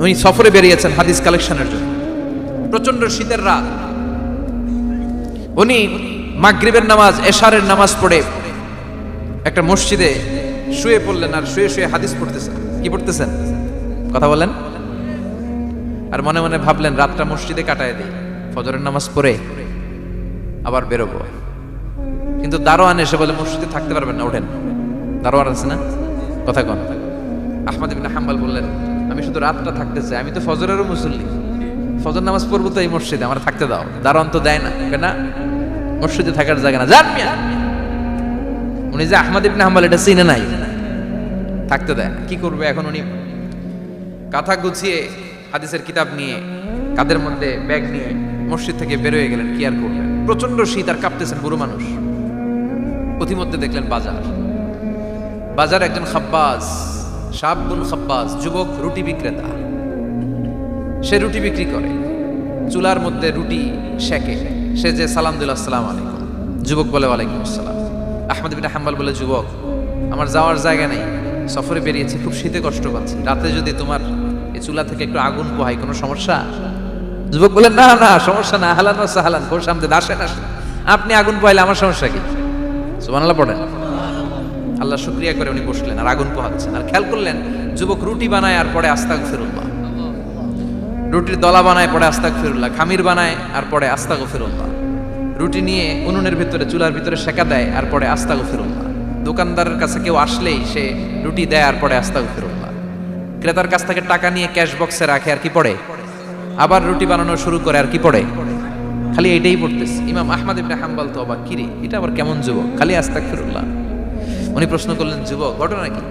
উনি সফরে বেরিয়েছেন হাদিস কালেকশনের জন্য। প্রচন্ড শীতের রাত, উনি মাগরিবের নামাজ এশারের নামাজ পড়ে একটা মসজিদে শুয়ে পড়লেন, আর শুয়ে শুয়ে হাদিস পড়তেছেন। কি পড়তেছেন? কথা বলেন। আর মনে মনে ভাবলেন রাতটা মসজিদে কাটায় দিই, ফজরের নামাজ পড়ে আবার বেরোবো। কিন্তু দারোয়ান এসে বলে মসজিদে থাকতে পারবেন না, ওঠেন। দারোয়ান আছে না? কথা কন। আহমদ ইবনে হাম্বল বললেন আমি শুধু রাতটা থাকতে চাই, আমি তো ফজরেরও মুসল্লি, ফজর নামাজ পড়বো তো এই মসজিদে, আমার থাকতে দাও। দারোয়ান তো দেয় না, কেনা মসজিদে থাকার জায়গা না, যান মিয়া। উনি যে আহমদ ইবনে হাম্বল এটা চিনে নাই, থাকতে দেয় না। কি করবে এখন? উনি কাঁথা গুছিয়ে হাদিসের কিতাব নিয়ে কাদের মধ্যে ব্যাগ নিয়ে মসজিদ থেকে বেরোয় গেলেন। কি আর করবেন, প্রচন্ড শীত, আর কাঁপতেছেন বুড়ো মানুষ। পথিমধ্যে দেখলেন বাজার, বাজার একজন খাব্বাজ, শাবুন খাব্বাজ, যুবক রুটি বিক্রেতা। সে রুটি বিক্রি করে, চুলার মধ্যে রুটি সেকে। সে যে সালাম দিল আসসালামু আলাইকুম, যুবক বলে ওয়ালাইকুম আসসালাম। আহমদ ইবনে হাম্বল বলে যুবক আমার যাওয়ার জায়গা নেই, সফরে বেরিয়েছি, খুব শীতে কষ্ট পাচ্ছি, রাতে যদি তোমার এই চুলা থেকে একটু আগুন পোহাই কোনো সমস্যা? যুবক বলে না না সমস্যা না, হালান ওয়া সাহালান, খোশ আমদেদ, আসেন আসেন, আপনি আগুন পোহাইলে আমার সমস্যা কি? সুবহানাল্লাহ পড়েন। আল্লাহ শুকরিয়া করে উনি বসলেন আর আগুন পোহাচ্ছেন। আর খেয়াল করলেন যুবক রুটি বানায় আর পরে আস্তাগফিরুল্লাহ, রুটির দলা বানায় পরে আস্তাগফিরুল্লাহ, খামির বানায় আর পরে আস্তাগফিরুল্লাহ, রুটি নিয়ে উনুনের ভিতরে চুলার ভিতরে সেকা দেয় আর পরে আস্তাগফিরুল্লাহ। দোকানদারের কাছে কেউ আসলেই সে রুটি দেয় আর পরে আস্তাগফিরুল্লাহ। ক্রেতার কাছ থেকে টাকা নিয়ে ক্যাশ বক্সে রাখে আর কি পড়ে, আবার রুটি বানানো শুরু করে আর কি পড়ে, খালি এইটাই পড়তেছে। ইমাম আহমদ ইবনে হাম্বল তো অবাক, কিরে এটা আবার কেমন যুবক, খালি আস্তাগফিরুল্লাহ। উনি প্রশ্ন করলেন যুবক ঘটনা কি?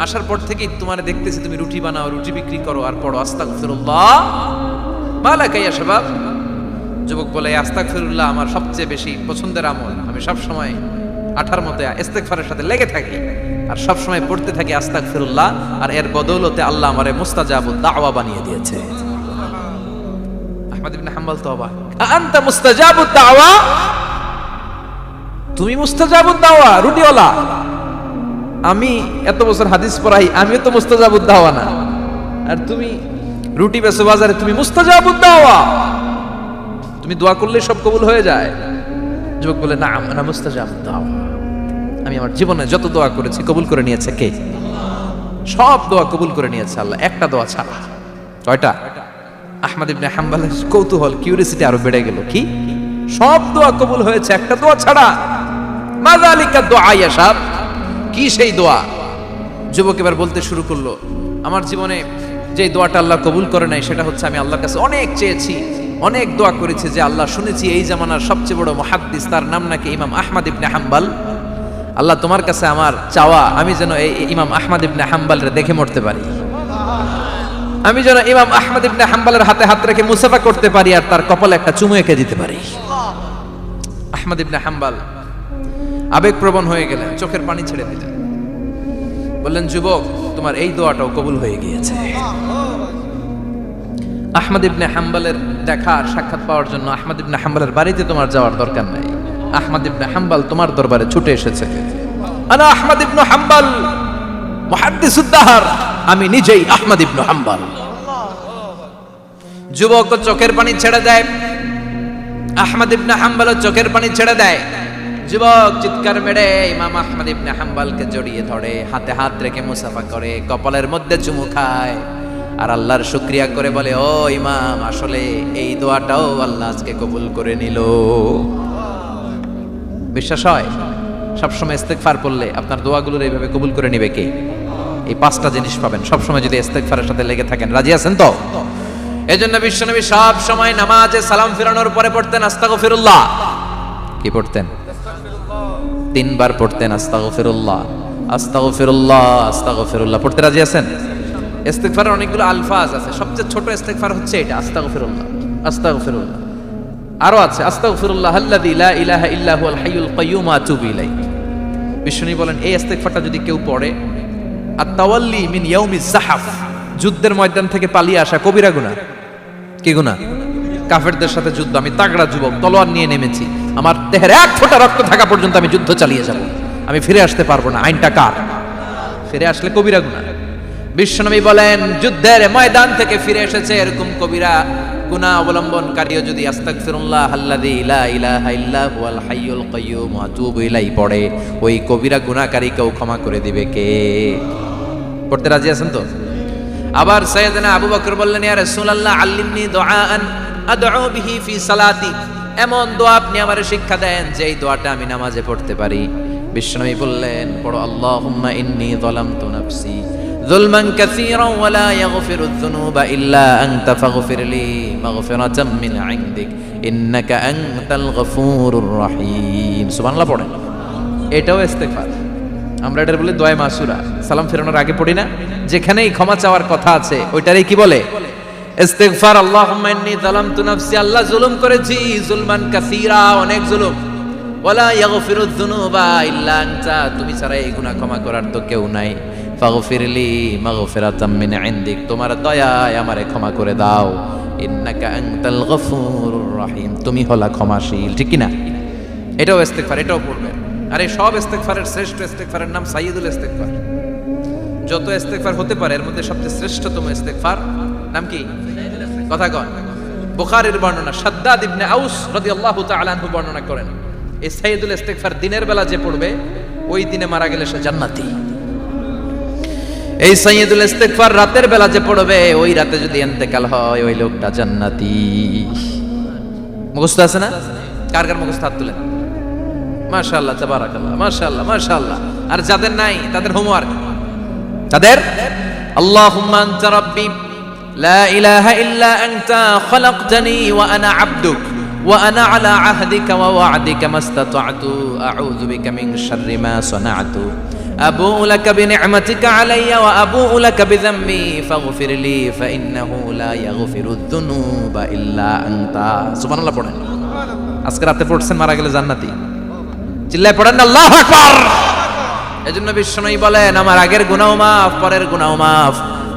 আসার পর থেকেই তোমার দেখতেছি তুমি রুটি বানাও, রুটি বিক্রি করো আর পড়ো আস্তাগফিরুল্লাহ, মালাকা ইয়া শাবাব। যুবক বলে আস্তাগফিরুল্লাহ আমার সবচেয়ে বেশি পছন্দের আমল, আমি সব সময় আঠার মতো ইস্তেগফারের সাথে লেগে থাকি আর সব সময় পড়তে থাকি আস্তাগফিরুল্লাহ, আর এর বদৌলতে আল্লাহ আমারে মুস্তাজাবুদ দাওয়া বানিয়ে দিয়েছে। আহমদ ইবনে হাম্বল তো অবাক, আনতা মুস্তাজাবুদ দাওয়া, তুমি মুস্তাজাবুদ দাওয়া রুটিওয়ালা? আমি এত বছর হাদিস পড়াই, আমিও তো মুস্তাজাবুদ দাওয়া না, আর তুমি রুটি বেচো বাজারে, তুমি মুস্তাজাবুদ দাওয়া, তুমি দোয়া করলে সব কবুল হয়ে যায়? যুবক বলে না আনা মুস্তাজাবুদ দাওয়া, আমি আমার জীবনে যত দোয়া করেছি কবুল করে নিয়েছে কে? সব দোয়া কবুল করে নিয়েছে আল্লাহ, একটা দোয়া ছাড়া। কয়টা? আহমদ ইবনে হাম্বলের কৌতূহল, কিউরিসিটি আরো বেড়ে গেল। কি? সব দোয়া কবুল হয়েছে একটা দোয়া ছাড়া। মাযালিকা দুআ ইয়া শাব, কি সেই দোয়া? যুবক এবার বলতে শুরু করলো আমার জীবনে যে দোয়াটা আল্লাহ কবুল করে নাই সেটা হচ্ছে আমি আল্লাহর কাছে অনেক চেয়েছি, অনেক দোয়া করেছি, যে আল্লাহ শুনেছি এই জামানার সবচেয়ে বড় মুহাদ্দিস, তার নাম নাকি ইমাম আহমদ ইবনে হাম্বল। আল্লাহ তোমার কাছে আমার চাওয়া আমি যেন এই ইমাম আহমদ ইবনে হাম্বলরে দেখে মরতে পারি, আমি যেন ইমাম আহমদ ইবনে হাম্বলের হাতে হাত রেখে মুসাফা করতে পারি আর তার কপালে একটা চুমু এঁকে দিতে পারি। আহমদ ইবনে হাম্বল আবেগপ্রবণ হয়ে গেলেন, চোখের পানি ছেড়ে দিলেন, বললেন যুবক তোমার এই দোয়াটাও কবুল হয়ে গিয়েছে। আহমদ ইবনে হাম্বলের দেখা সাক্ষাৎ পাওয়ার জন্য আহমদ ইবনে হাম্বলের বাড়িতে তোমার যাওয়ার দরকার নাই, আহমদ ইবনে হাম্বল তোমার দরবারে ছুটে এসেছে। আনা আহমদ ইবনে হাম্বল মুহাদ্দিসুদ দাহর, আমি নিজেই আহমদ ইবনে হাম্বল। যুবক চোখের পানি ছেড়ে দেয়, আহমদ ইবনে হাম্বল চোখের পানি ছেড়ে দেয়। যুবক চিৎকার মেরে ইমাম আহমদ ইবনে হাম্বলকে জড়িয়ে ধরে, হাতে হাত রেখে মুসাফা করে, কপালের মধ্যে চুমু খায় আর আল্লাহর শুকরিয়া করে বলে ও ইমাম আসলে এই দোয়াটাও আল্লাহ আজকে কবুল করে নিল। বিশ্বাস হয় সবসময় ইস্তেগফার পড়লে আপনার দোয়াগুলোর এইভাবে কবুল করে নিবে কে? এই পাঁচটা জিনিস পাবেন সবসময় যদি ইস্তেগফারের সাথে লেগে থাকেন। রাজি আছেন তো? এজন্য বিশ্বনবী সব সময় নামাজে সালাম ফিরানোর পরে পড়তেন আস্তাগফিরুল্লাহ। কি পড়তেন? 3 বার পড়তেন আস্তাগফিরুল্লাহ আস্তাগফিরুল্লাহ আস্তাগফিরুল্লাহ। পড়তে রাজি আছেন? ইস্তেগফারের অনেকগুলো আলফাজ আছে, সবচেয়ে ছোট ইস্তেগফার হচ্ছে এটা আস্তাগফিরুল্লাহ আস্তাগফিরুল্লাহ। আরো আছে আস্তাগফিরুল্লাহ আল্লাযী লা ইলাহা ইল্লা হুয়াল হাইয়ুল কাইয়্যুম ওয়া আতুবু ইলাইহি। বিশ্বনবী বলেন এই ইস্তেগফারটা যদি কেউ পড়ে, আত-তাওয়াল্লি মিন ইয়াউমিজ যাহাফ, যুদ্ধের ময়দান থেকে পালিয়ে আসা কবিরা গুনাহ। কি গুনাহ? কাফেরদের সাথে যুদ্ধ, আমি তাগড়া যুবক, তলোয়ার নিয়ে নেমেছি, আমার দেহের এক ফোঁটা রক্ত থাকা পর্যন্ত আমি যুদ্ধ চালিয়ে যাব, আমি ফিরে আসতে পারবো না, আইনটা কার? ফিরে আসলে কবিরা গুনাহ। বিশ্বনবী বলেন, যুদ্ধের ময়দান থেকে ফিরে এসেছে এরকম কবিরা গুনাহ অবলম্বনকারীও যদি আস্তাগফিরুল্লাহ আল্লাযী লা ইলাহা ইল্লা হুয়াল হাইয়ুল কাইয়্যুম ওয়া আতুবু ইলাইহি পড়ে, ওই কবিরা গুনাহকারীকেও ক্ষমা করে দিবে কে? পড়তে রাজি আছেন তো? আবার সাইয়েদনা আবু বকর বললেন, ইয়া রাসূলুল্লাহ আল্লিমনি দুআআন আদউ বিহি ফি সালাতি, এমন দোয়া আপনি আমারে শিক্ষা দেন যে এই দোয়াটা আমি নামাজে পড়তে পারি। বিশ্বনবী বললেন, পড়ো আল্লাহুম্মা ইন্নী যালামতু নাফসি যুলমান কাসীরান ওয়া লা ইয়াগফিরুয যুনুবা ইল্লা আনতা ফাগফিরলি মাগফিরাতাম মিন ইনদিক ইন্নাকা আনতাল গফুরুর রহিম। সুবহানাল্লাহ পড়েন। এটাও ইস্তেগফার। আমরা এটার বলি দোয়া মাসুরা, সালাম ফেরানোর আগে পড়ি না? যেখানেই ক্ষমা চাওয়ার কথা আছে ওইটারই কি বলে? ইস্তিগফার। আল্লাহুম্মা ইন্নী যালামতু নাফসি, আল্লাহ জুলুম করেছি, যুলমান কাসীরা, অনেক জুলুম। ওয়ালা ইয়াগফিরুয যুনুবা ইল্লা আনতা, তুমি ছাড়া এই গুনাহ ক্ষমা করার তো কেউ নাই। ফাগফিরলি মাগফিরাতাম মিন ইনদিক, তোমার দয়ায় আমারে ক্ষমা করে দাও। ইন্নাকা আনতাল গফুরুর রহিম, তুমি হলা ক্ষমাশীল। ঠিক কি না? এটাও ইস্তিগফার, এটাও পড়বে। আর এই সব ইস্তিগফারের শ্রেষ্ঠ ইস্তিগফারের নাম সাইয়্যিদুল ইস্তিগফার। যত ইস্তিগফার হতে পারে এর মধ্যে সবচেয়ে শ্রেষ্ঠতম ইস্তিগফার নাম কি? কথা কন। বুখারীর বর্ণনা, শাদ্দাদ ইবনে আউস রাদিয়াল্লাহু তাআলা আনহু বর্ণনা করেন, এই সাইয়্যিদুল ইস্তিগফার দিনের বেলা যে পড়বে ওই দিনে মারা গেলে সে জান্নাতি। এই সাইয়্যিদুল ইস্তিগফার রাতের বেলা যে পড়বে ওই রাতে যদি ইন্তেকাল হয় ওই লোকটা জান্নাতি। মুখস্থ আছে না? কার কার মুখস্থ? হাত তুলেন। মাশাআল্লাহ, তাবারাকাল্লাহ, মাশাআল্লাহ, মাশাআল্লাহ। আর যাদের নাই তাদের হোমওয়ার্ক, তাদের আল্লাহুম্মা আনতা রাব্বি লা ইলাহা ইল্লা আনতা খালাকতানি ওয়া আনা আবদুক ওয়া আনা আলা আহদিকা ওয়া ওয়া'দিকা মাস্তাতা'তু আউযু বিকা মিন শাররি মা সানা'তু আবুউ লাকা বিনি'মাতিকা আলাইয়া ওয়া আবুউ লাকা বিযামবি ফাগফিরলি ফাইন্নাহু লা ইয়াগফিরুয যুনুবা ইল্লা আনতা। সুবহানাল্লাহ পড়েন। আজকে রাতে পড়ছেন, মারা গেলে জান্নাতি। চিল্লায় পড়েন আল্লাহু আকবার। এজন্য বিশ্বনবী বলেন, আমার আগের গুনাহ মাফ, পরের গুনাহ মাফ,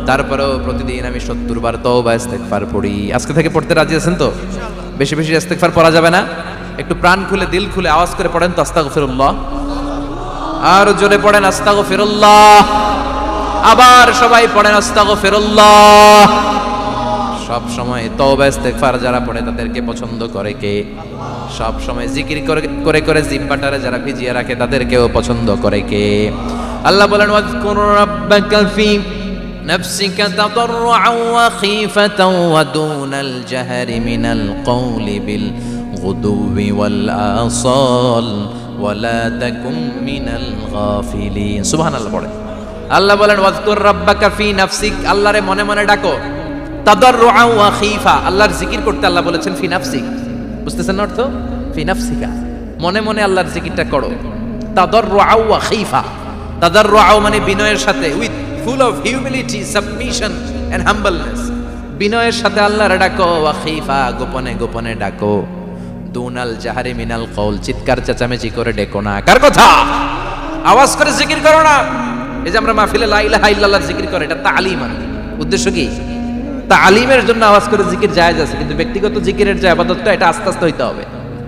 তারপরেও প্রতিদিন আমি 70 বার তওবা ইস্তিগফার পড়ি। আজকে থেকে পড়তে রাজি আছেন তো? বেশি বেশি ইস্তিগফার পড়া যাবে না? একটু প্রাণ খুলে, দিল খুলে আওয়াজ করে পড়েন তো আস্তাগফিরুল্লাহ। আর জোরে পড়েন আস্তাগফিরুল্লাহ। আবার সবাই পড়েন আস্তাগফিরুল্লাহ। সব সময় তওবা ইস্তিগফার যারা পড়ে তাদেরকে পছন্দ করে কে? সব সময় জিকির করে করে জিহ্বাটারে যারা ভিজিয়ে রাখে তাদেরকেও পছন্দ করে কে? আল্লাহ বলেন, ওয়াজকুর রাব্বাকা ফি নাফসিকা তাদাররুআন ওয়া খীফাতান ওয়া দুনাল জাহরি মিনাল কওলি বিল গুদুবি ওয়াল আসাল ওয়া লা তাকুম মিনাল গাফিলিন। সুবহানাল্লাহ পড়ে। আল্লাহ বলেন, ওয়াজকুর রাব্বাকা ফি নাফসিক, আল্লাহরে মনে মনে ডাকো। তাদাররুআন ওয়া খীফা, আল্লাহর জিকির করতে আল্লাহ বলেছেন ফি নাফসিক। বুঝতেছেন অর্থ? ফি নাফসিকা, মনে মনে আল্লাহর জিকিরটা করো। তাদাররুআন ওয়া খীফা, তাদাররুআন মানে বিনয়ের সাথে, with full of humility, submission and humbleness, বিনয়ের সাথে আল্লাহর ডাকো। ওয়া খীফা, গোপনে গোপনে ডাকো। দুনাল জাহারি মিনাল কওল, চিৎকার চেঁচামেচি করে ডেকো না। কার কথা? আওয়াজ করে জিকির করো না। এই যে আমরা মাহফিলে লা ইলাহা ইল্লাল্লাহর জিকির করে, এটা তালিম। উদ্দেশ্য কি? তালিমের জন্য আওয়াজ করে জিকির জায়েজ আছে, কিন্তু ব্যক্তিগত জিকিরের যে ইবাদতটা এটা আস্তে আস্তে হইতে হবে,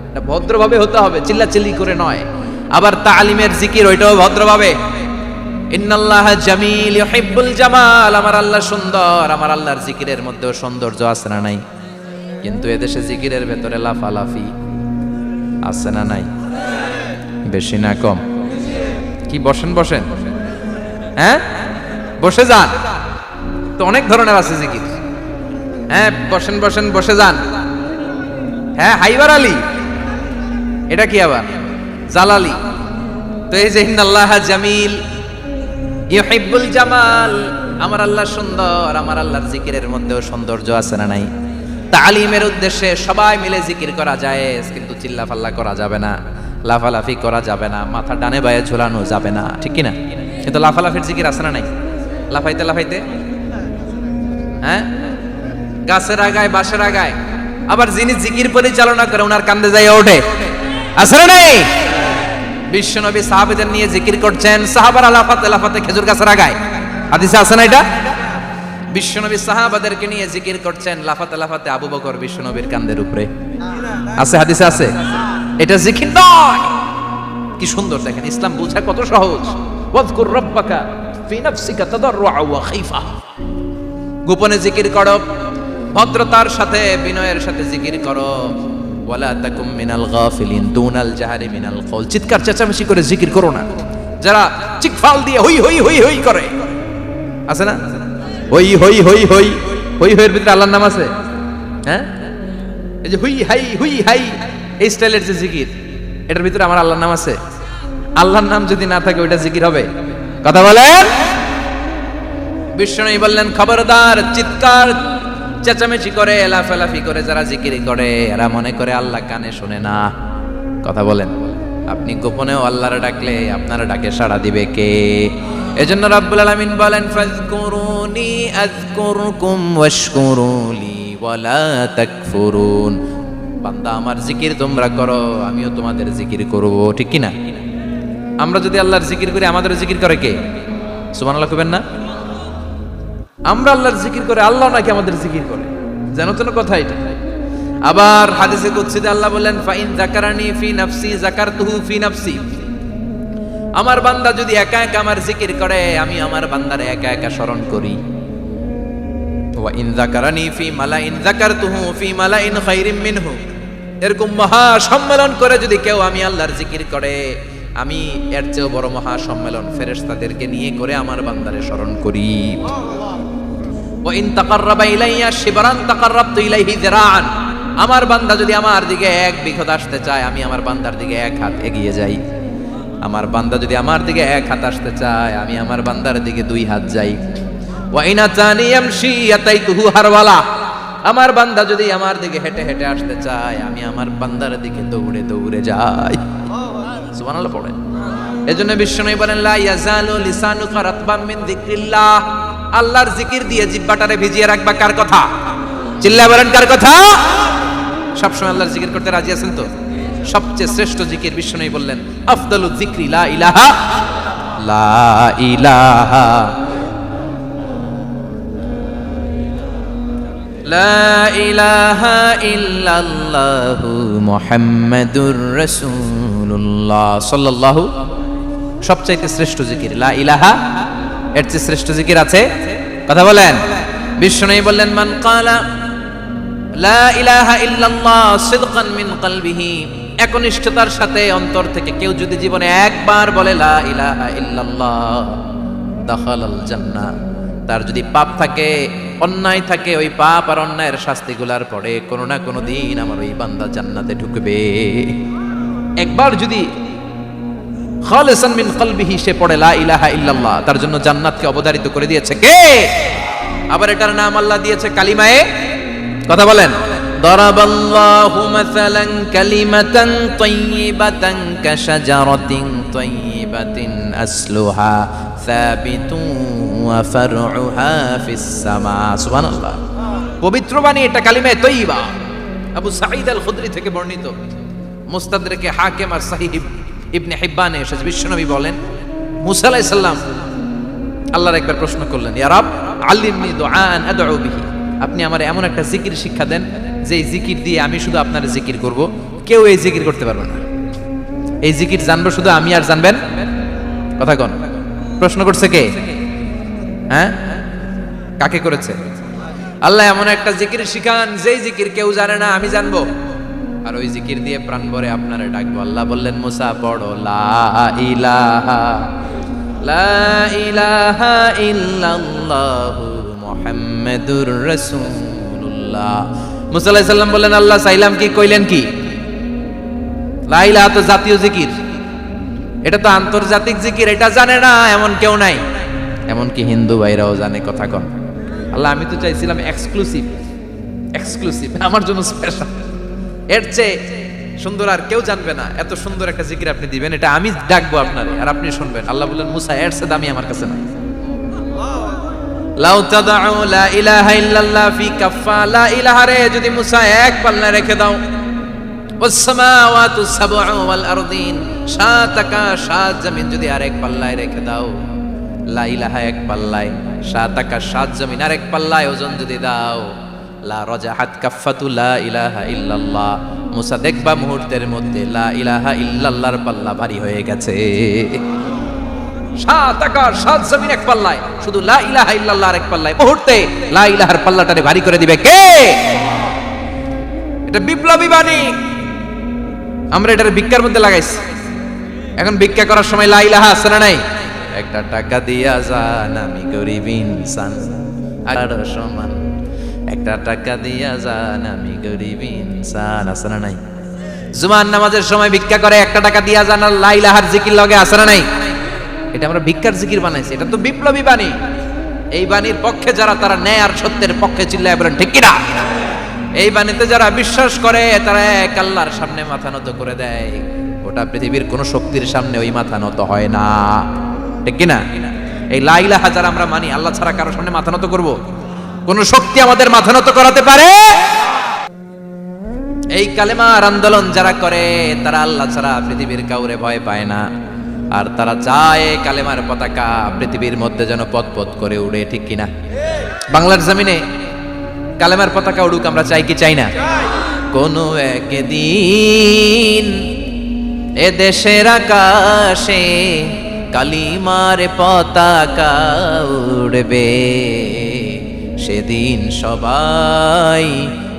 এটা ভদ্রভাবে হতে হবে, চিল্লাচিল্লি করে নয়। আবার তালিমের জিকির ওইটাও ভদ্রভাবে। ইন্নাল্লাহা জামিল ইউহিব্বুল জামাল, আমার আল্লাহ সুন্দর, আমার আল্লাহর জিকিরের মধ্যেও সৌন্দর্য আছে না নাই? কিন্তু এদেশে জিকিরের ভেতরে লাফালাফি আছে না নাই? বেশি না কম? কি বসেন বসেন, হ্যাঁ বসে যান তো, অনেক ধরনের আছে জিকির। হ্যাঁ বসেন বসেন, বসে যান। হ্যাঁ হাইবার আলী, এটা কি আবার জালালি? তো এই যে ইন্নাল্লাহা জামিল ইউহিব্বুল জামাল, আমার আল্লাহ সুন্দর, আমার আল্লাহর জিকিরের মধ্যেও সৌন্দর্য আছে না নাই? তালিমের উদ্দেশ্যে সবাই মিলে জিকির করা যায়, কিন্তু চিল্লাফাল্লা করা যাবে না, লাফালাফি করা যাবে না, মাথা ডানে বায়ে ঝোলানো যাবে না, ঠিক কি না? কিন্তু লাফালাফির জিকির আছে না নাই? লাফাইতে লাফাইতে, হ্যাঁ গাছের আগায় বাঁশের আগায়। আবার যিনি জিকির পরিচালনা করে ওনার কান্দে যায় ওঠে, আছে না নাই? বিশ্বনবী সাহাবীদের নিয়ে জিকির করছেন, সাহাবারা লাফাতে লাফাতে খেজুর গাছের আগায়। হাদিসে আছে না এটা? বিশ্বনবী সাহাবাদেরকে নিয়ে জিকির করছেন, লাফাতে লাফাতে আবু বকর বিশ্বনবীর কান্দের উপরে। আছে, হাদিসে আছে। এটা জিকির নয়। কি সুন্দর দেখেন, ইসলাম বোঝা কত সহজ। ওয়াজকুর রাব্বাকা ফি নাফসিকা তাদাররুআ ওয়া খাইফা, গোপনে জিকির করো, ভদ্রতার সাথে বিনয়ের সাথে জিকির করো। ওয়ালা তাকুম মিনাল গাফিলিন দুনাল জাহরি মিনাল কওল, চিৎকার চেঁচামেচি করে জিকির করো না। যারা চিকফাল দিয়ে হই হই হই হই করে, আছে না হই হই হই হই হই হইয়ের ভিতরে আল্লাহর নাম আছে? হ্যাঁ, এই যে হুই হাই হুই হাই এই স্টাইলের যে জিকির, এটার ভিতরে আমার আল্লাহর নাম আছে? আল্লাহর নাম যদি না থাকে ওইটা জিকির হবে? কথা বলেন। বিষ্ণু বললেন খবরদার, চিৎকার চেঁচামেচি করে লাফালাফি করে যারা জিকির করে এরা মনে করে আল্লাহ কানে শোনে না। কথা বলেন। আপনি গোপনেও আল্লাহর ডাকলে আপনার ডাকে সাড়া দিবে কে? এজন্য রাব্বুল আলামিন বলেন ফাযকুরুনি আযকুরকুম ওয়াশকুরুলি ওয়ালা তাকফুরুন। বান্দা আমার জিকির তোমরা করো, আমিও তোমাদের জিকির করব, ঠিক কি না? আমরা যদি আল্লাহর জিকির করি আমাদের জিকির করে কে? সুবহানাল্লাহ কইবেন না? আমরা আল্লাহর জিকির করে, আল্লাহ নাকি আমাদের জিকির করে, জানো তো না কথা এটা। আবার হাদিসে কুদসিতে আল্লাহ বলেন ফাইন যাকারানি ফি নাফসি যাকারতুহু ফি নাফসি, আমার বান্দা যদি একা একা আমার জিকির করে আমি আমার বান্দারে একা একা স্মরণ করি। ওয়া ইন যাকারানি ফি মালাইন যাকারতুহু ফি মালাইন খায়রিম মিনহু, এরকম মহা সম্মেলন করে যদি কেউ আমি আল্লাহর জিকির করে আমি এর চেয়েও বড় মহা সম্মেলন ফেরেশতাদেরকে নিয়ে করে আমার বান্দারে স্মরণ করি। ওয়া ইন তাকাররাবা ইলাইয়া শিবরান তাকাররাবতু ইলাইহি যিরাআন, আমার বান্দা যদি আমার দিকে এক বিঘত আসতে চায় আমি আমার বান্দার দিকে এক হাত এগিয়ে যাই। আমার বান্দা যদি আমার দিকে এক হাত আসতে চায় আমি আমার বান্দার দিকে দুই হাত যাই। ওয়া ইন আতানি ইয়ামশি আতাইতুহু হারওয়ালা, আমার বান্দা যদি আমার দিকে হেঁটে হেঁটে আসতে চায় আমি আমার বান্দার দিকে দৌড়ে দৌড়ে যাই। সুবহানাল্লাহ পড়েন। এজন্য বিষ্ণু বলেন লা ইয়াজালু লিসানুকা রাতবাম মিন যিকরিল্লাহ, আল্লাহর জিকির দিয়ে জিহ্বাটারে ভিজিয়ে রাখবা। কার কথা? চিল্লায় বলেন কার কথা? সবসময় আল্লাহর জিকির করতে রাজি আছেন তো? সবচেয়ে শ্রেষ্ঠ জিকির বিষ্ণু বললেন আফদালু যিকরি লা ইলাহা লা ইলাহা লা ইলাহা ইল্লাল্লাহু মুহাম্মাদুর রাসূলুল্লাহ সাল্লাল্লাহু, সবচাইতে শ্রেষ্ঠ জিকির লা ইলাহা। এর চেয়ে শ্রেষ্ঠ জিকির আছে? কথা বলেন। বিষ্ণু বললেন মান ক্বালা লা ইলাহা ইল্লাল্লাহ সিদকান মিন কলবিহি, একনিষ্ঠতার সাথে অন্তর থেকে কেউ যদি জীবনে একবার বলে লা ইলাহা ইল্লাল্লাহ দাখালাল জান্নাহ, তার যদি পাপ থাকে অন্যায় থাকে ওই পাপ আর অন্যায়ের শাস্তিগুলার পরে কোনো না কোনো দিন আমার ওই বান্দা জান্নাতে ঢুকবে। একবার যদি খালিসান মিন কলবিহি সে পড়ে লা ইলাহা ইল্লাল্লাহ, তার জন্য জান্নাতকে অবধারিত করে দিয়েছে কে? আবার এটার নাম আল্লাহ দিয়েছে কালিমায়ে। কথা বলেন। দারাবাল্লাহু মাসালান কালিমাতান তাইয়িবাতান কাশাজারাতিন তাইয়িবাতিন আসলুহা সাবিতুন ওয়া ফারউহা ফিস সামা। সুবহানাল্লাহ। পবিত্র বাণী এটা কালিমায়ে তাইয়িবা। আবু সাঈদ আল খুদরি থেকে বর্ণিত, মুস্তাদরাকে হাকিম আর সহিহ ইবনে হিব্বানে এসেছে। বিশ্বনবী বলেন মুসা আলাইহিস সালাম আল্লাহর একবার প্রশ্ন করলেন ইয়া রাব আল্লিমনি দুআআন আদউ বিহি, আপনি আমার এমন একটা জিকির শিক্ষা দেন যে এই জিকির দিয়ে আমি শুধু আপনার জিকির করব, কেউ এই জিকির করতে পারবে না। এই জিকির জানবো শুধু আমি আর জানবেন। কথা কোন? প্রশ্ন করছে কে? হ্যাঁ, কাকে করেছে? আল্লাহ এমন একটা জিকির শিখান যেই জিকির কেউ জানে না, আমি জানবো, আর ওই জিকির দিয়ে প্রাণ ভরে আপনারে ডাকবো। আল্লাহ বললেন মুসা পড়ো লা ইলাহা লা ইলাহা ইল্লাল্লাহু মুহাম্মাদুর রাসূলুল্লাহ। মুসা আলাইহিস সালাম বললেন আল্লাহ চাইলাম কি, কইলেন কি? লা ইলাহা তো জাতীয় জিকির, এটা তো আন্তর্জাতিক জিকির, এটা জানে না এমন কেউ নাই, এমনকি হিন্দু ভাইরাও জানে। কথা কন। আল্লাহ আমি তো চাইছিলাম এক্সক্লুসিভ, এক্সক্লুসিভ আমার জন্য স্পেশাল, এর চেয়ে সুন্দর আর কেউ জানবে না, এত সুন্দর একটা জিকির আপনি দিবেন, এটা আমি ডাকবো আপনারে আর আপনি শুনবেন। আল্লাহ বললেন মুসা এর চেয়ে দামি আমার কাছে নাই। লাউ তাদউ লা ইলাহা ইল্লাল্লাহ ফি কাফা, লা ইলাহা রে যদি মুসা এক পাল্লায় রেখে দাও, ওয়াস সামাওয়াতু সাবউ ওয়াল আরদিন, সাত আকাশ সাত জমিন যদি আরেক পাল্লায় রেখে দাও, লা ইলাহা এক পাল্লায়, সাত আকাশ সাত জমিন আরেক পাল্লায় ওজন যদি দাও, লা রাজাহাত কাফাতু লা ইলাহা ইল্লাল্লাহ, মুসা দেখবা মুহূর্তের মধ্যে লা ইলাহা ইল্লাল্লাহর পাল্লা ভারী হয়ে গেছে। সাত আকাশ সাত জমিন এক পাল্লায়, শুধু লা ইলাহা ইল্লাল্লাহর এক পাল্লায়, মুহূর্তে লা ইলাহার পাল্লাটারে ভারী করে দিবে কে? এটা বিপ্লবী বাণী। আমরা এটার ভিক্ষার মধ্যে লাগাইছি। এখন ভিক্ষা করার সময় লা ইলাহা আছে না নাই? একটা টাকা দিয়া যান, আমি গরিব ইনসান আর সমান, একটা টাকা দিয়া যান, আমি গরিব ইনসান, আছে না নাই? জুমার নামাজের সময় ভিক্ষা করে একটা টাকা দিয়া যান, আর লা ইলাহার জিকির লগে আছে না নাই? এটা আমরা ভিক্ষার জিকির বানাইছি। এটা তো বিপ্লবী বাণী। এই বাণীর পক্ষে যারা, তারা ন্যায় আর সত্যের পক্ষে চিল্লায় বলেন ঠিক কিনা? এই বাণীতে যারা বিশ্বাস করে তারা এক আল্লাহর সামনে মাথা নত করে দেয়। গোটা পৃথিবীর কোন শক্তির সামনে ওই মাথা নত হয় না, ঠিক কিনা? এই লা ইলাহা যারা আমরা মানি, আল্লাহ ছাড়া কারো সামনে মাথা নত করব? কোন শক্তি আমাদের মাথা নত করাতে পারে? এই কালেমার আন্দোলন যারা করে তারা আল্লাহ ছাড়া পৃথিবীর কাউরে ভয় পায় না। আর তারা চায় কালেমার পতাকা পৃথিবীর মধ্যে যেন পথ করে উড়ে, ঠিক কিনা? বাংলার জমিনে কালেমার পতাকা উড়ুক, আমরা চাই কি চাই না? কোনো একদিন এ দেশের আকাশে কালিমার পতাকা উড়বে, সেদিন সবাই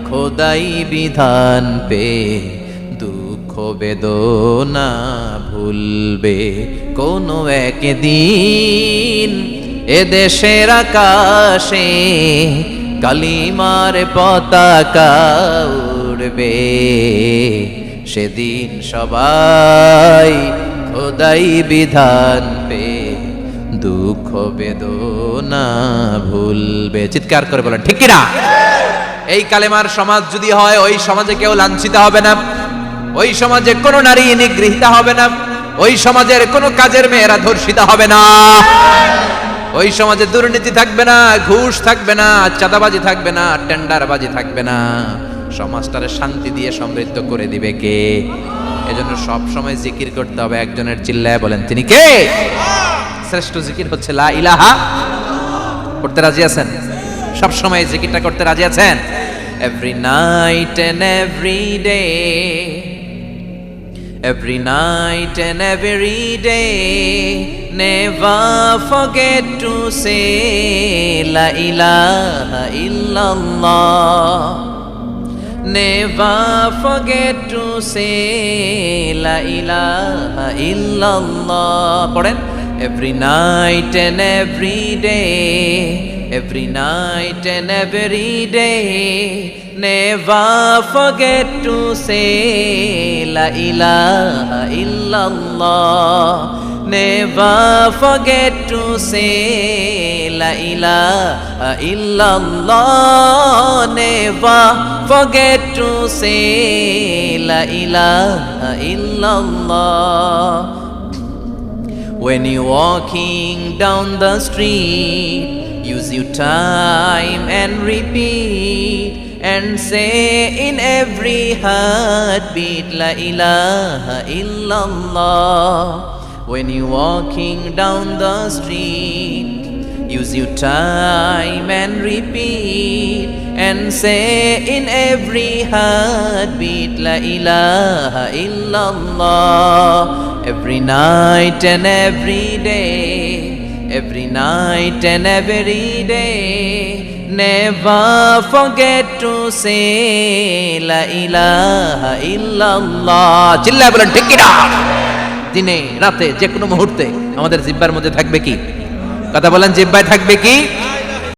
খোদাই বিধান পে দুঃখ বেদনা ভুলবে। কোনো একদিন এ দেশের আকাশে কালিমার পতাকা উড়বে, সেদিন সবাই খোদাই বিধান পে দুঃখ বেদনা ভুলবে। চিৎকার করে বলেন ঠিক কিনা? এই কালেমার সমাজ যদি হয়, ওই সমাজে কেউ লাঞ্ছিত হবে না, ওই সমাজে কোনো নারী নিগৃহীতা হবে না, ওই সমাজের কোনো কাজের মেয়েরা ধর্ষিত হবে না, ওই সমাজে দুর্নীতি থাকবে না, ঘুষ থাকবে না, চাঁদাবাজি থাকবে না, টেন্ডারবাজি থাকবে না। সমাজটারে শান্তি দিয়ে সমৃদ্ধ করে দিবে কে? এজন্য সব সময় জিকির করতে হবে একজনের, চিল্লায় বলেন তিনি কে? শ্রেষ্ঠ জিকির হচ্ছে লা ইলাহা। করতে রাজি আছেন? সব সময় জিকিরটা করতে রাজি আছেন? Every night and every day, every night and every day, never forget to say la ilaha illallah, never forget to say la ilaha illallah. পড়েন, every night and every day, every night and every day, never forget to say la ilaha illallah, never forget to say la ilaha illallah, never forget to say la ilaha illallah. When you're walking down the street, use your time and repeat, and say in every heartbeat la ilaha illallah. When you're walking down the street, use your time and repeat, and say in every heartbeat la ilaha illallah. Every night and every day, every night and every day, never forget to say la ilaha illallah. চিল্লায় বলেন ঠিক কিনা? দিনে রাতে যে কোনো মুহূর্তে আমাদের জিহ্বার মধ্যে থাকবে কি? কথা বলেন, জিহ্বায় থাকবে কি?